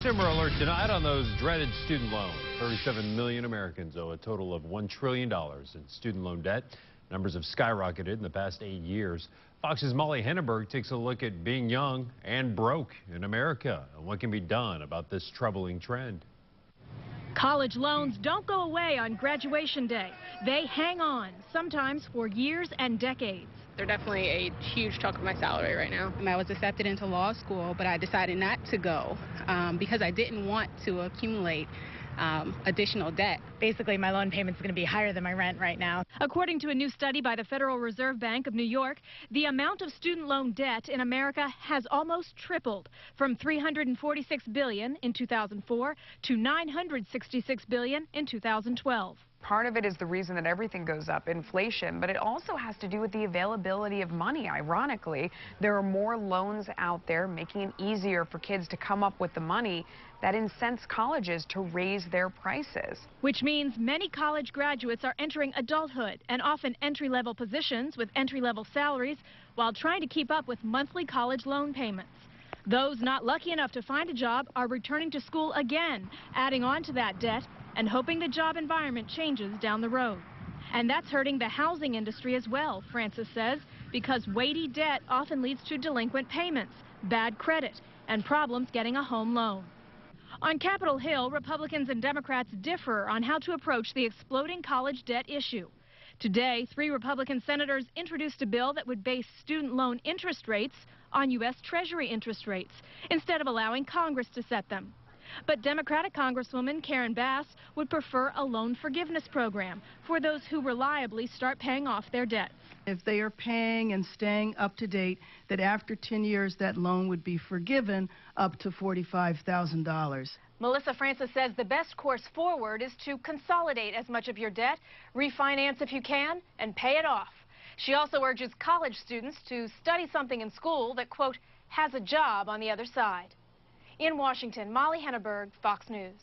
Consumer alert tonight on those dreaded student loans. 37 million Americans owe a total of $1 trillion in student loan debt. Numbers have skyrocketed in the past 8 years. Fox's Molly Henneberg takes a look at being young and broke in America and what can be done about this troubling trend. College loans don't go away on graduation day. They hang on, sometimes for years and decades. They're definitely a huge chunk of my salary right now. I was accepted into law school, but I decided not to go because I didn't want to accumulate additional debt. Basically, my loan payment's going to be higher than my rent right now. According to a new study by the Federal Reserve Bank of New York, the amount of student loan debt in America has almost tripled from $346 billion in 2004 to $966 billion in 2012. Part of it is the reason that everything goes up, inflation, but it also has to do with the availability of money. Ironically, there are more loans out there, making it easier for kids to come up with the money that incents colleges to raise their prices. Which means many college graduates are entering adulthood and often entry-level positions with entry-level salaries while trying to keep up with monthly college loan payments. Those not lucky enough to find a job are returning to school again, adding on to that debt and hoping the job environment changes down the road. And that's hurting the housing industry as well, Francis says, because weighty debt often leads to delinquent payments, bad credit, and problems getting a home loan. On Capitol Hill, Republicans and Democrats differ on how to approach the exploding college debt issue. Today, 3 Republican senators introduced a bill that would base student loan interest rates on U.S. Treasury interest rates instead of allowing Congress to set them. But Democratic Congresswoman Karen Bass would prefer a loan forgiveness program for those who reliably start paying off their debts. If they are paying and staying up to date, that after 10 years that loan would be forgiven up to $45,000. Melissa Francis says the best course forward is to consolidate as much of your debt, refinance if you can, and pay it off. She also urges college students to study something in school that, quote, has a job on the other side. In Washington, Molly Henneberg, Fox News.